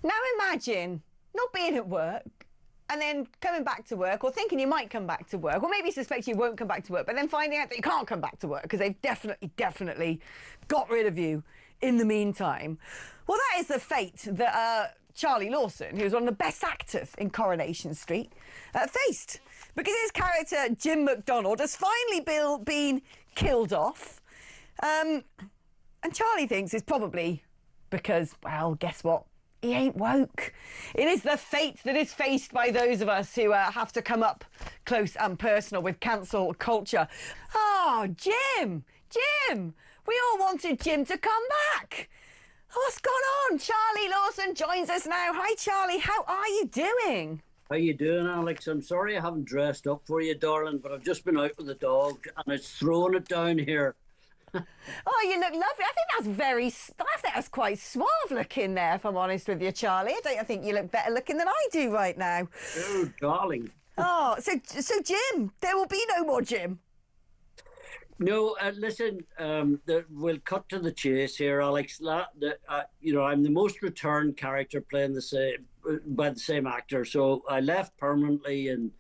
Now imagine not being at work and then coming back to work, or thinking you might come back to work, or maybe suspecting you won't come back to work, but then finding out that you can't come back to work because they've definitely got rid of you in the meantime. Well, that is the fate that Charlie Lawson, who was one of the best actors in Coronation Street, faced. Because his character, Jim McDonald, has finally been killed off. And Charlie thinks it's probably because, well, guess what? He ain't woke. It is the fate that is faced by those of us who have to come up close and personal with cancel culture. Oh, Jim! Jim! We all wanted Jim to come back. What's gone on? Charlie Lawson joins us now. Hi, Charlie. How are you doing? How you doing, Alex? I'm sorry I haven't dressed up for you, darling, but I've just been out with the dog and it's throwing it down here. Oh, you look lovely. I think that's quite suave looking there, if I'm honest with you, Charlie. I think you look better looking than I do right now. Oh, darling. Oh, so Jim, there will be no more Jim. No, listen, we'll cut to the chase here, Alex. You know, I'm the most returned character playing by the same actor. So I left permanently in,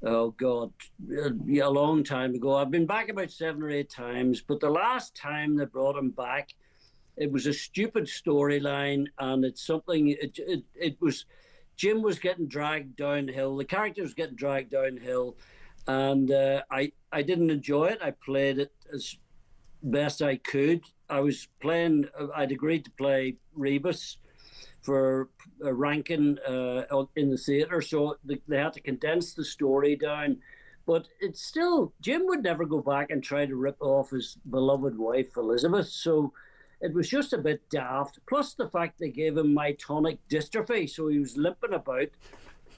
oh God, a long time ago. I've been back about 7 or 8 times, but the last time they brought him back, it was a stupid storyline, and it's something. It was Jim was getting dragged downhill. The character was getting dragged downhill. And I didn't enjoy it. I played it as best I could. I'd agreed to play Rebus for Rankin in the theatre, so they had to condense the story down. But it's still, Jim would never go back and try to rip off his beloved wife, Elizabeth. So it was just a bit daft. Plus the fact they gave him myotonic dystrophy, so he was limping about.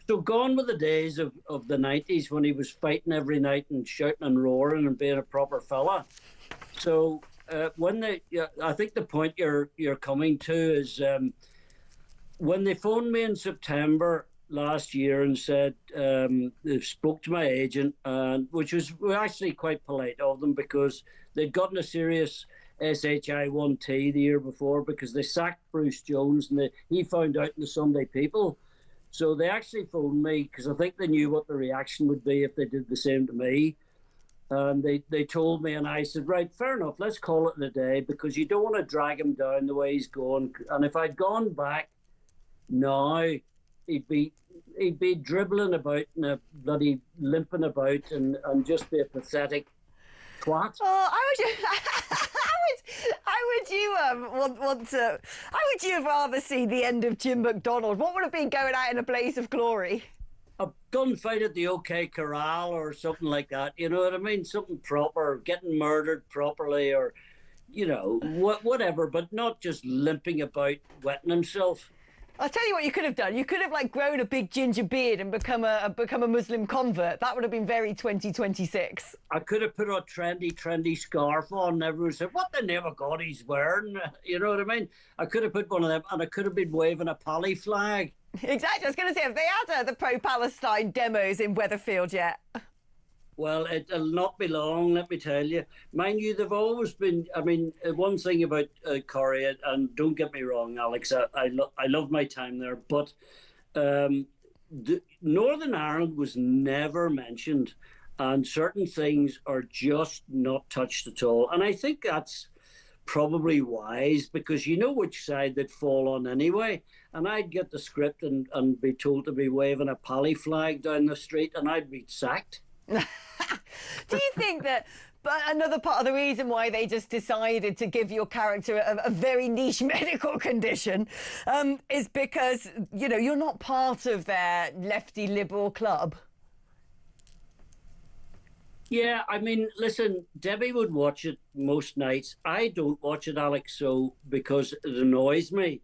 So gone were the days of the 90s when he was fighting every night and shouting and roaring and being a proper fella. So I think the point you're coming to is when they phoned me in September last year and said they spoke to my agent, which was actually quite polite of them because they'd gotten a serious SHI1T the year before because they sacked Bruce Jones and he found out in the Sunday People. So they actually phoned me because I think they knew what the reaction would be if they did the same to me. And they told me, and I said, right, fair enough, let's call it a day because you don't want to drag him down the way he's going. And if I'd gone back now, he'd be dribbling about and bloody limping about and just be a pathetic twat. Oh, how would you have rather seen the end of Jim McDonald? What would have been going out in a blaze of glory? A gunfight at the OK Corral or something like that. You know what I mean? Something proper, getting murdered properly, or whatever, but not just limping about, wetting himself. I'll tell you what you could have done. You could have grown a big ginger beard and become a Muslim convert. That would have been very 2026. I could have put a trendy scarf on and everyone said, what the name of God he's wearing? You know what I mean? I could have put one of them and I could have been waving a Pally flag. Exactly. I was going to say, have they had the pro-Palestine demos in Weatherfield yet? Well, it'll not be long, let me tell you. Mind you, they've always been, I mean, one thing about Korea, and don't get me wrong, Alex, I love my time there, but Northern Ireland was never mentioned, and certain things are just not touched at all. And I think that's probably wise, because you know which side they'd fall on anyway. And I'd get the script and be told to be waving a Pally flag down the street, and I'd be sacked. Do you think that another part of the reason why they just decided to give your character a very niche medical condition is because, you're not part of their lefty liberal club? Yeah, I mean, listen, Debbie would watch it most nights. I don't watch it, Alex, because it annoys me,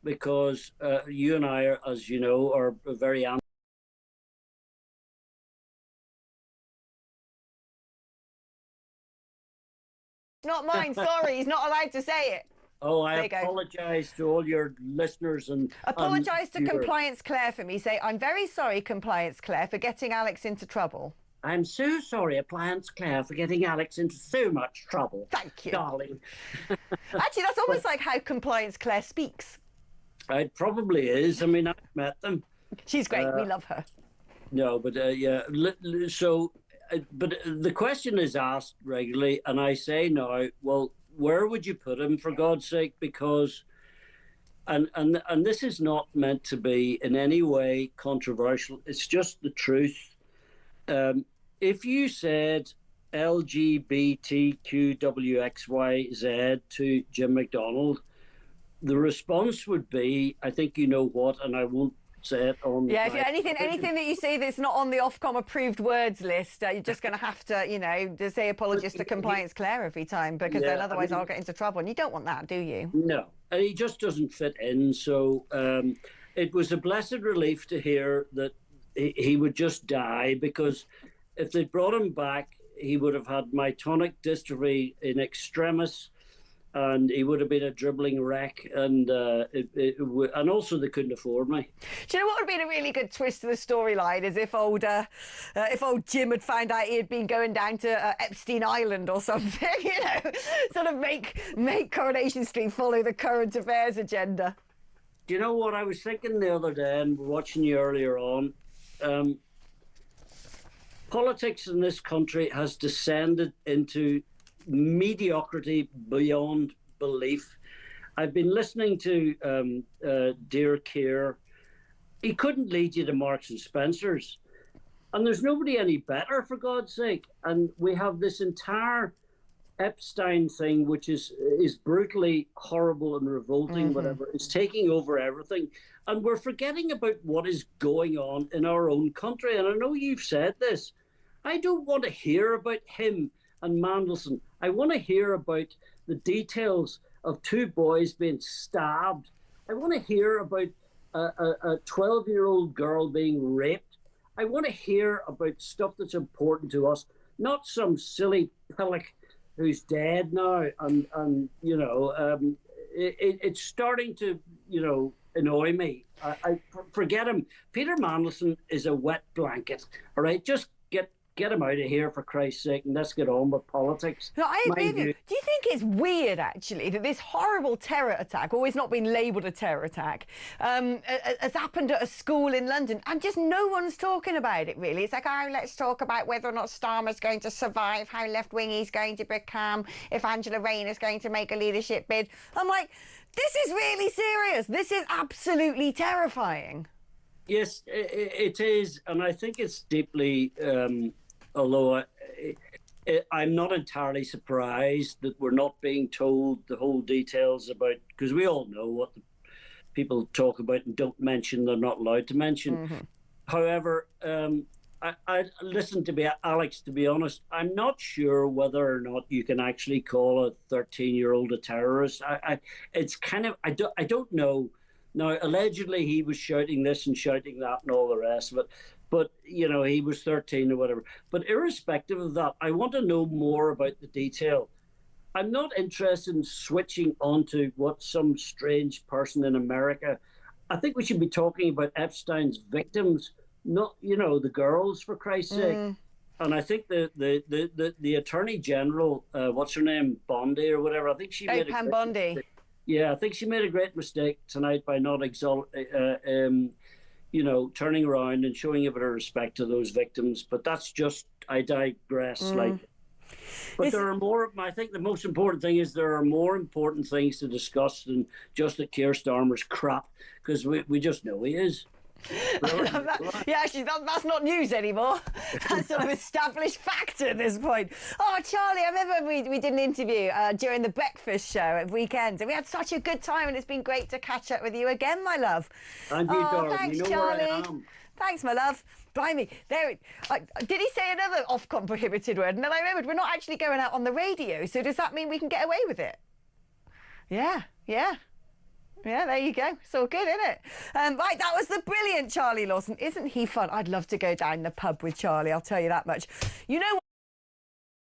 because you and I, as you know, are very Not mine, sorry, he's not allowed to say it. Oh, I apologise to all your listeners and apologise to Compliance Claire for me. Say, I'm very sorry, Compliance Claire, for getting Alex into trouble. I'm so sorry, Appliance Claire, for getting Alex into so much trouble. Thank you, darling. Actually, that's almost like how Compliance Claire speaks. It probably is. I mean, I've met them. She's great. We Uh, love her. no, but yeah. So, but the question is asked regularly, and I say now, well, where would you put him for God's sake? Because, and this is not meant to be in any way controversial. It's just the truth. Um, if you said LGBTQWXYZ to Jim McDonald, the response would be, I think you know what, and I won't say it on Yeah, if my anything that you say that's not on the Ofcom approved words list, you're just going to have to, to say apologies to Compliance Claire every time, because then yeah, otherwise I'll get into trouble. And you don't want that, do you? no, and he just doesn't fit in. So it was a blessed relief to hear that he would just die, because if they brought him back, he would have had myotonic dystrophy in extremis, and he would have been a dribbling wreck, and and also they couldn't afford me. Do you know what would have been a really good twist to the storyline is if old Jim had found out he had been going down to Epstein Island or something, sort of make Coronation Street follow the current affairs agenda. Do you know what I was thinking the other day, and watching you earlier on? Politics in this country has descended into mediocrity beyond belief. I've been listening to Dear Keir. He couldn't lead you to Marks and Spencer's. And there's nobody any better, for God's sake. And we have this entire Epstein thing, which is brutally horrible and revolting, whatever. It's taking over everything. And we're forgetting about what is going on in our own country. And I know you've said this. I don't want to hear about him and Mandelson. I want to hear about the details of two boys being stabbed. I want to hear about a 12-year-old girl being raped. I want to hear about stuff that's important to us, not some silly pillock who's dead now. And it's starting to, annoy me. I forget him. Peter Mandelson is a wet blanket, all right? Just get him out of here, for Christ's sake, and let's get on with politics. No, I agree with you. Do you think it's weird, actually, that this horrible terror attack, always not been labelled a terror attack, has happened at a school in London, and just no one's talking about it, really? It's like, oh, let's talk about whether or not Starmer's going to survive, how left-wing he's going to become, if Angela Rayner's going to make a leadership bid. I'm like, this is really serious. This is absolutely terrifying. Yes, it is, and I think it's deeply... although I'm not entirely surprised that we're not being told the whole details about, because we all know what the people talk about and don't mention, they're not allowed to mention. However, I listen to me, Alex, to be honest, I'm not sure whether or not you can actually call a 13-year-old a terrorist. It's kind of, I don't know. Now, allegedly, he was shouting this and shouting that and all the rest of it. But, he was 13 or whatever. But irrespective of that, I want to know more about the detail. I'm not interested in switching onto what some strange person in America. I think we should be talking about Epstein's victims, not, the girls, for Christ's sake. And I think the Attorney General, what's her name, Bondi or whatever, I think she made Pam Bondi. Yeah, I think she made a great mistake tonight by not turning around and showing a bit of respect to those victims. But that's just, I digress slightly. But there are more, I think the most important thing is there are more important things to discuss than just that Keir Starmer's crap, because we just know he is. Yeah, actually, that's not news anymore. That's sort of established fact at this point. Oh, Charlie, I remember we did an interview during the breakfast show at weekends, and we had such a good time, and it's been great to catch up with you again, my love. And you, darling. Thanks, You know Charlie. where I am. Thanks, my love. Blimey, did he say another Ofcom prohibited word? And then I remembered we're not actually going out on the radio, so does that mean we can get away with it? Yeah. Yeah, there you go. It's all good, isn't it? Right, that was the brilliant Charlie Lawson. Isn't he fun? I'd love to go down the pub with Charlie, I'll tell you that much. You know